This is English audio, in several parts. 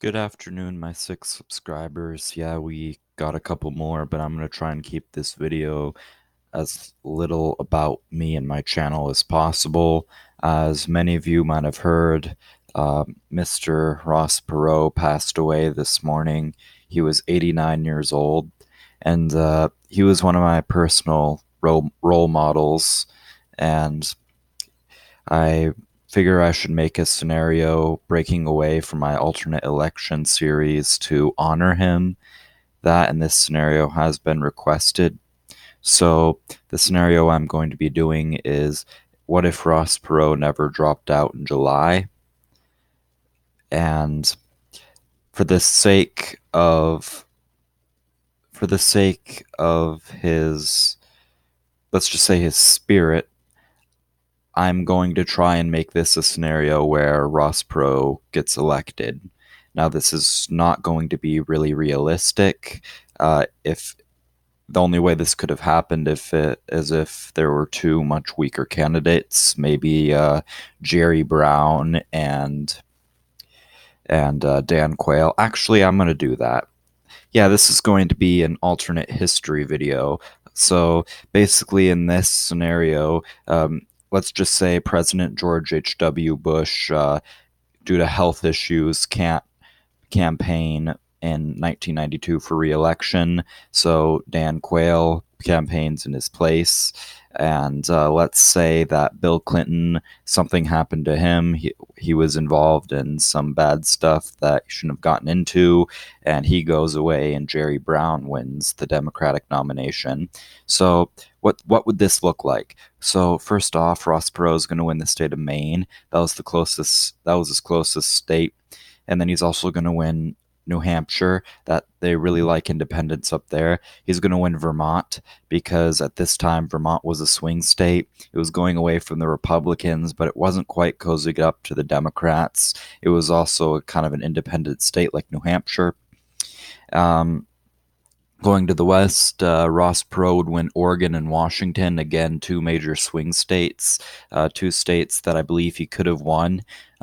Good afternoon, my 6 subscribers. Yeah, we got a couple more, but I'm going to try and keep this video as little about me and my channel as possible. As many of you might have heard, Mr. Ross Perot passed away this morning. He was 89 years old, and he was one of my personal role models, and I figure I should make a scenario breaking away from my alternate election series to honor him. That and this scenario has been requested. So the scenario I'm going to be doing is, what if Ross Perot never dropped out in July? And for the sake of his, let's just say, his spirit, I'm going to try and make this a scenario where Ross Perot gets elected. Now, this is not going to be really realistic. If the only way this could have happened if there were two much weaker candidates, maybe Jerry Brown and Dan Quayle. Actually, I'm going to do that. Yeah, this is going to be an alternate history video. So basically, in this scenario, let's just say President George H.W. Bush, due to health issues, can't campaign in 1992 for re-election. So Dan Quayle campaigns in his place. And let's say that Bill Clinton, something happened to him. He was involved in some bad stuff that he shouldn't have gotten into, and he goes away, and Jerry Brown wins the Democratic nomination. So what would this look like? So first off, Ross Perot is going to win the state of Maine. That was his closest state. And then he's also going to win New Hampshire, that they really like independence up there. He's going to win Vermont because at this time Vermont was a swing state. It was going away from the Republicans, but it wasn't quite cozying up to the Democrats. It was also a kind of an independent state like New Hampshire. Um, Going to the west, Ross Perot would win Oregon and Washington. Again, two major swing states, two states that I believe he could have won.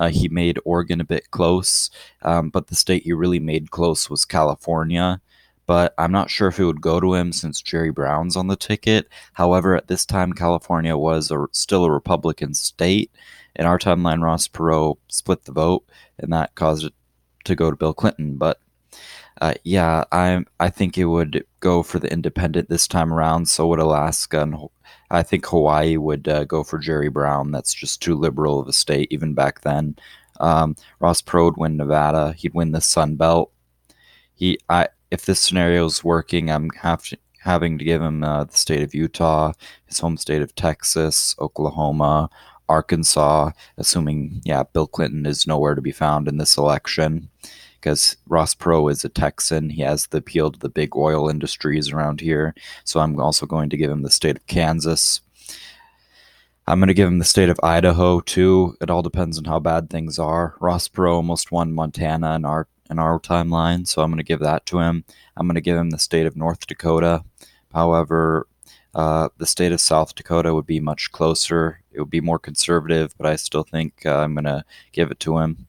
He made Oregon a bit close, but the state he really made close was California. But I'm not sure if it would go to him since Jerry Brown's on the ticket. However, at this time, California was still a Republican state. In our timeline, Ross Perot split the vote, and that caused it to go to Bill Clinton. But yeah, I think it would go for the independent this time around. So would Alaska, and I think Hawaii would go for Jerry Brown. That's just too liberal of a state even back then. Ross Perot would win Nevada. He'd win the Sun Belt. If this scenario is working, having to give him the state of Utah, his home state of Texas, Oklahoma, Arkansas, assuming, yeah, Bill Clinton is nowhere to be found in this election because Ross Perot is a Texan. He has the appeal to the big oil industries around here. So I'm also going to give him the state of Kansas. I'm going to give him the state of Idaho too. It all depends on how bad things are. Ross Perot almost won Montana in our timeline, so I'm going to give that to him. I'm going to give him the state of North Dakota. However, the state of South Dakota would be much closer. It would be more conservative, but I still think I'm going to give it to him.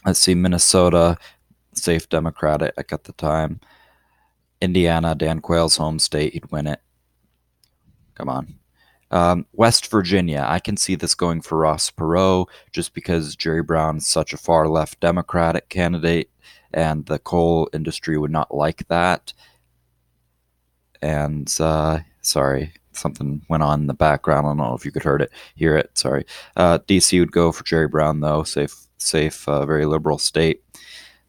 Let's see, Minnesota, safe Democratic at the time. Indiana, Dan Quayle's home state, he'd win it. Come on. West Virginia, I can see this going for Ross Perot just because Jerry Brown is such a far left Democratic candidate, and the coal industry would not like that. And sorry, something went on in the background. I don't know if you could hear it. Sorry. DC would go for Jerry Brown though. Safe, very liberal state.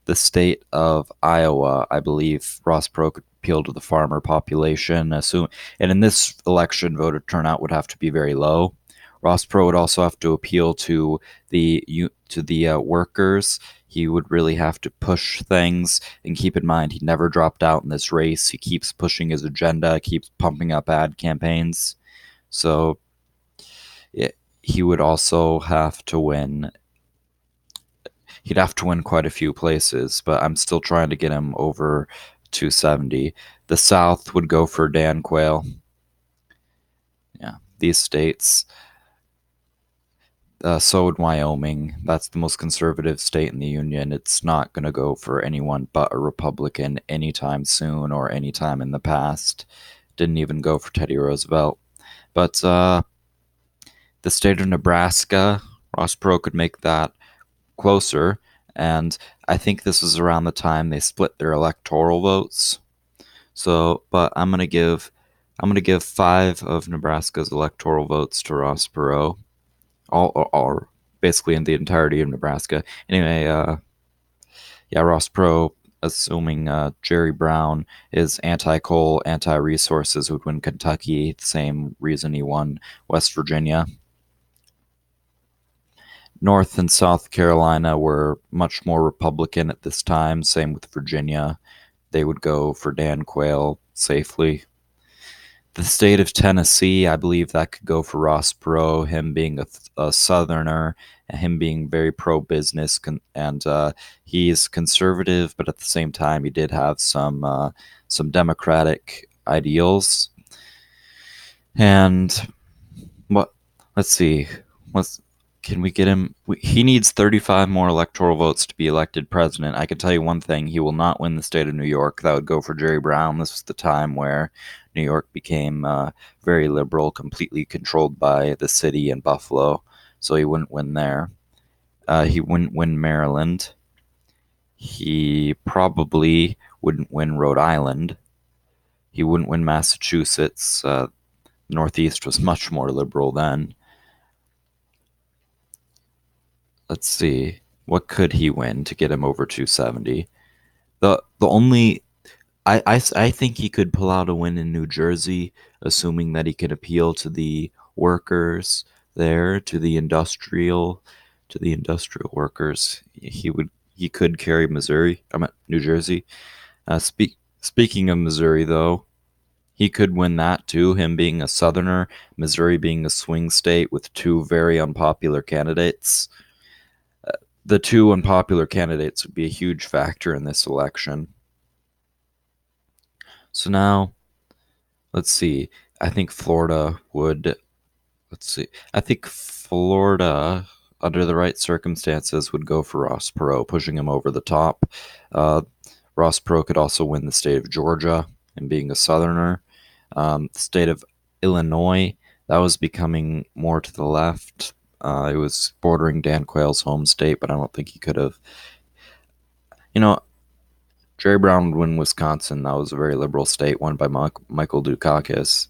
The state of Iowa, I believe Ross Perot could appeal to the farmer population. And in this election, voter turnout would have to be very low. Ross Perot would also have to appeal to the workers. He would really have to push things, and keep in mind he never dropped out in this race. He keeps pushing his agenda, keeps pumping up ad campaigns. So he would also have to win. He'd have to win quite a few places, but I'm still trying to get him over 270. The South would go for Dan Quayle. Yeah, these states. So would Wyoming. That's the most conservative state in the union. It's not going to go for anyone but a Republican anytime soon or anytime in the past. Didn't even go for Teddy Roosevelt. But the state of Nebraska, Ross Perot could make that closer. And I think this was around the time they split their electoral votes. So, but I'm gonna give 5 of Nebraska's electoral votes to Ross Perot, all basically in the entirety of Nebraska. Anyway, yeah, Ross Perot, assuming Jerry Brown is anti-coal, anti-resources, would win Kentucky. The same reason he won West Virginia. North and South Carolina were much more Republican at this time. Same with Virginia. They would go for Dan Quayle safely. The state of Tennessee, I believe that could go for Ross Perot, him being a Southerner, and him being very pro-business, and he's conservative, but at the same time, he did have some Democratic ideals. And what? Let's see. Let's can we get him? He needs 35 more electoral votes to be elected president. I can tell you one thing: he will not win the state of New York. That would go for Jerry Brown. This was the time where New York became very liberal, completely controlled by the city and Buffalo. So he wouldn't win there. He wouldn't win Maryland. He probably wouldn't win Rhode Island. He wouldn't win Massachusetts. Northeast was much more liberal then. Let's see. What could he win to get him over 270? The only I think he could pull out a win in New Jersey, assuming that he could appeal to the workers there, to the industrial workers. He could carry Missouri. I'm at New Jersey. Speaking of Missouri, though, he could win that too. Him being a Southerner, Missouri being a swing state with 2 very unpopular candidates. The 2 unpopular candidates would be a huge factor in this election. So now, let's see. I think Florida would. Let's see. I think Florida, under the right circumstances, would go for Ross Perot, pushing him over the top. Uh, Ross Perot could also win the state of Georgia, and being a Southerner. The state of Illinois, that was becoming more to the left. It was bordering Dan Quayle's home state, but I don't think he could have. You know, Jerry Brown would win Wisconsin. That was a very liberal state, won by Michael Dukakis.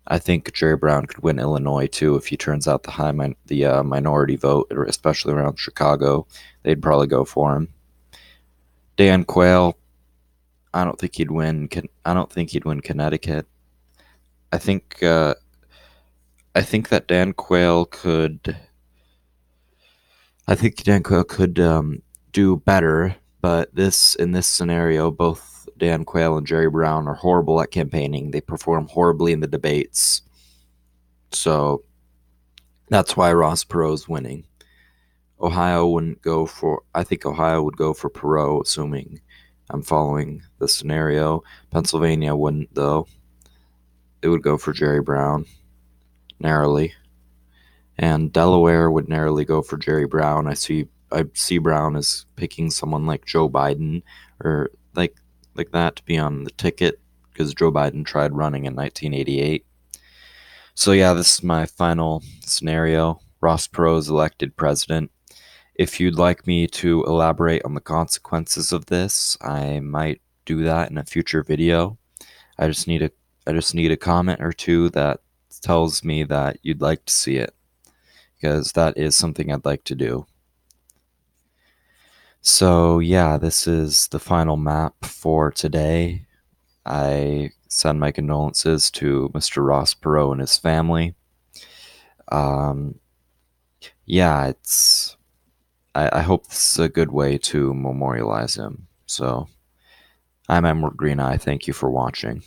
I think Jerry Brown could win Illinois too if he turns out the minority vote, especially around Chicago. They'd probably go for him. Dan Quayle, I don't think he'd win. I don't think he'd win Connecticut. I think I think that Dan Quayle could. I think Dan Quayle could do better, but in this scenario, both Dan Quayle and Jerry Brown are horrible at campaigning. They perform horribly in the debates, so that's why Ross Perot's winning. Ohio wouldn't go for. I think Ohio would go for Perot, assuming I'm following the scenario. Pennsylvania wouldn't, though. It would go for Jerry Brown narrowly, and Delaware would narrowly go for Jerry Brown. I see Brown as picking someone like Joe Biden or like that to be on the ticket because Joe Biden tried running in 1988. So yeah, this is my final scenario. Ross Perot is elected president. If you'd like me to elaborate on the consequences of this, I might do that in a future video. I just need a comment or two that tells me that you'd like to see it, because that is something I'd like to do. So yeah, this is the final map for today. I send my condolences to Mr. Ross Perot and his family. Um, yeah, I hope this is a good way to memorialize him. So I'm Emerald Green Eye. Thank you for watching.